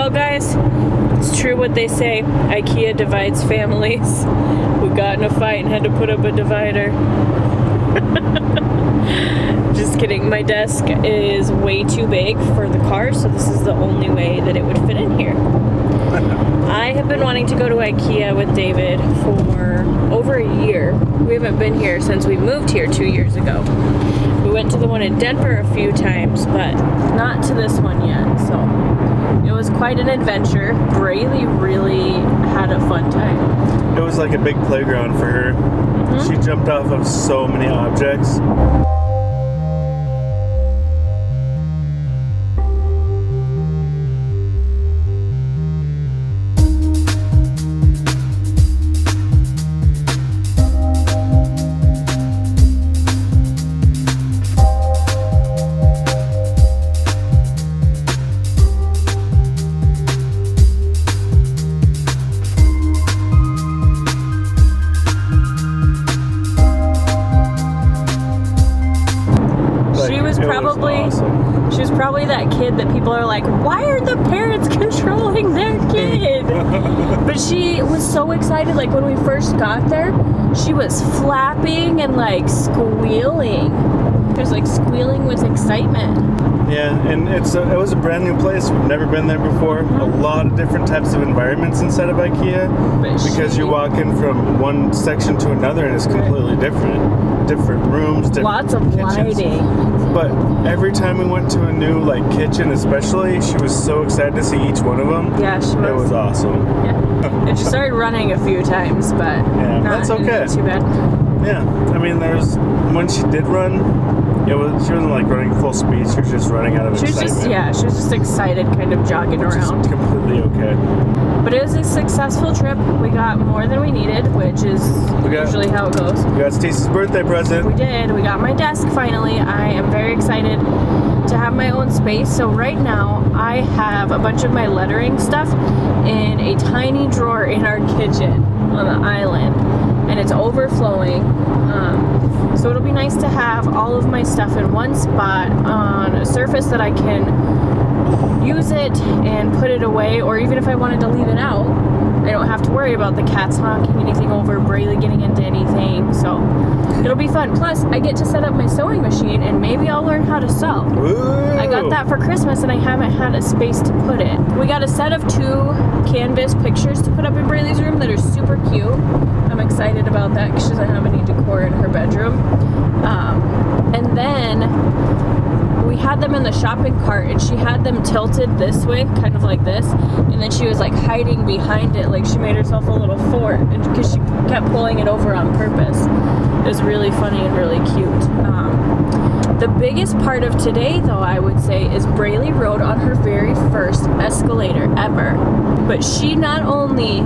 Well, guys, it's true what they say. Ikea divides families. We got in a fight and had to put up a divider. Just kidding. My desk is way too big for the car, so this is the only way that it would fit in here. I have been wanting to go to Ikea with David for over a year. We haven't been here since we moved here 2 years ago. We went to the one in Denver a few times, but not to this one yet, so it was quite an adventure. Braylee really had a fun time. It was like a big playground for her. Mm-hmm. She jumped off of so many objects. She was probably that kid that people are like, why are the parents controlling their kid? But she was so excited. Like when we first got there, she was flapping and like squealing. She was like squealing with excitement. Yeah, and it was a brand new place. We've never been there before. Mm-hmm. A lot of different types of environments inside of Ikea. Because you walk in from one section to another and it's completely different. Different rooms, different lots of kitchens. lighting. But every time we went to a new like kitchen especially, she was so excited to see each one of them. Yeah, she was. It was awesome. Yeah. And she started running a few times, but yeah, that's okay. Not too bad. Yeah, I mean, when she did run, she wasn't like running full speed. She was just running out of excitement. She was just excited, kind of jogging around. Just completely okay. But it was a successful trip. We got more than we needed, which is usually how it goes. We got Stacey's birthday present. We did. We got my desk finally. I am very excited to have my own space. So right now, I have a bunch of my lettering stuff in a tiny drawer in our kitchen on the island, and it's overflowing. So it'll be nice to have all of my stuff in one spot on a surface that I can use it and put it away, or even if I wanted to leave it out, I don't have to worry about the cats knocking anything over, Braylee getting into anything, so it'll be fun. Plus, I get to set up my sewing machine, and maybe I'll learn how to sew. Ooh. I got that for Christmas, and I haven't had a space to put it. We got a set of 2 canvas pictures to put up in Braylee's room that are super cute. I'm excited about that because she doesn't have any decor in her bedroom. And then we had them in the shopping cart, and she had them tilted this way, kind of like this, and then she was like hiding behind it, like she made herself a little fort, and because she kept pulling it over on purpose. It was really funny and really cute. The biggest part of today, though, I would say, is Braylee rode on her very first escalator ever. But she not only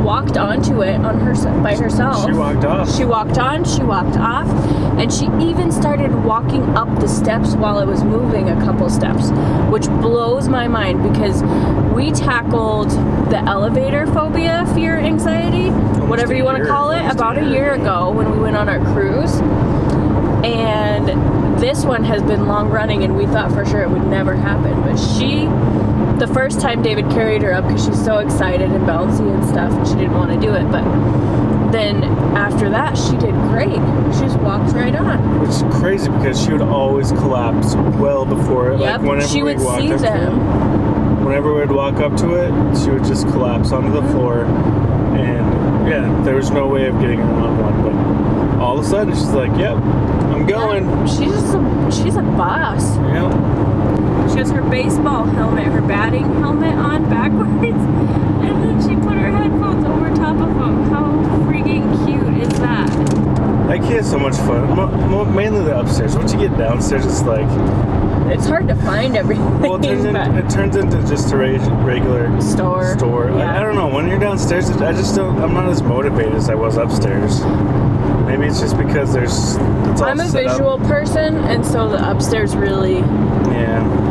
walked onto it by herself. She walked off. She walked on, she walked off, and she even started walking up the steps while it was moving a couple steps, which blows my mind because we tackled the elevator phobia, fear, anxiety, whatever you want to call it, about a year ago when we went on our cruise. And this one has been long running, and we thought for sure it would never happen. But the first time David carried her up because she's so excited and bouncy and stuff, and she didn't want to do it. But then after that, she did great. She just walked right on. Which is crazy because she would always collapse well before it. Yep, like whenever she would see them. Whenever we'd walk up to it, she would just collapse onto the floor. And yeah, there was no way of getting her on one. But all of a sudden, she's like, yep, I'm going. Yeah, she's a boss. Yep. She has her baseball helmet, her batting helmet on backwards, and then she put her headphones over top of them. How freaking cute is that? IKEA is so much fun. Mainly the upstairs. Once you get downstairs, it's like... It's hard to find everything. Well, it turns into just a regular store. Yeah. I don't know. When you're downstairs, I'm not as motivated as I was upstairs. Maybe it's just because I'm a visual person, and so the upstairs really... Yeah.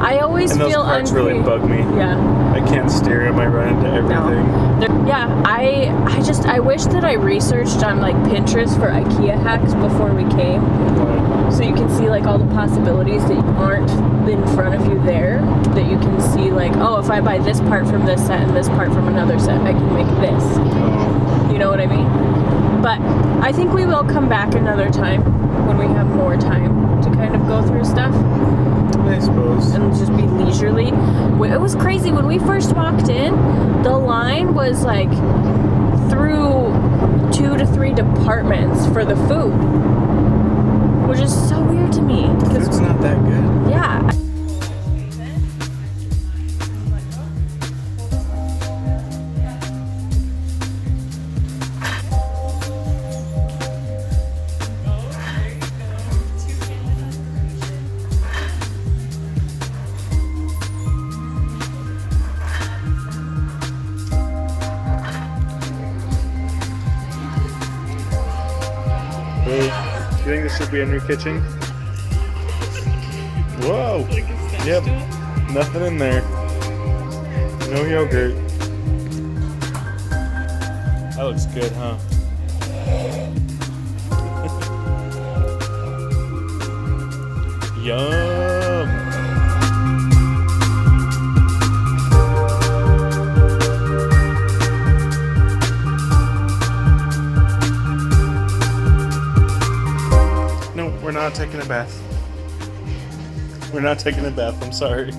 I always feel those carts really bug me. Yeah. I can't steer them. I run into everything. No. Yeah, I wish that I researched on like Pinterest for IKEA hacks before we came. So you can see like all the possibilities that aren't in front of you there that that you can see, like, oh, if I buy this part from this set and this part from another set, I can make this. Oh. You know what I mean? But I think we will come back another time when we have more time to kind of go through stuff. I suppose. And just be leisurely. It was crazy. When we first walked in, the line was like through 2 to 3 departments for the food, which is so weird to me. Food's not that good. Yeah. Hey, do you think this should be a new kitchen? Whoa! Yep, nothing in there. No yogurt. That looks good, huh? Yum! No, we're not taking a bath. We're not taking a bath, I'm sorry.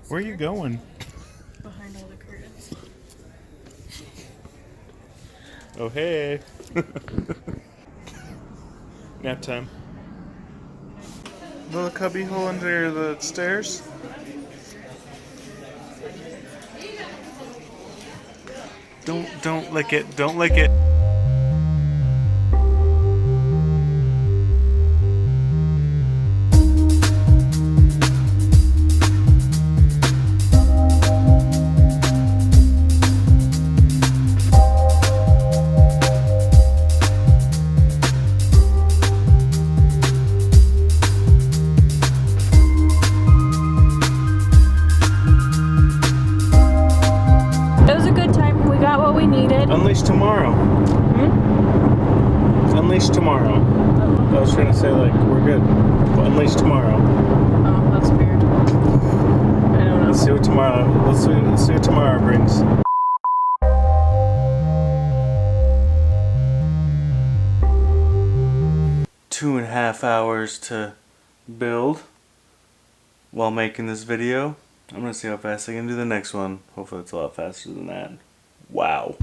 Where are you going? Behind all the curtains. Oh, hey. Nap time. Little cubby hole under the stairs. Don't lick it. Don't lick it. Unleash tomorrow. Hmm? Unleash tomorrow. I was trying to say, like, we're good. But unleash tomorrow. Oh, that's weird. I don't know. Let's see what tomorrow brings. Two and a half hours to build while making this video. I'm gonna see how fast I can do the next one. Hopefully it's a lot faster than that. Wow.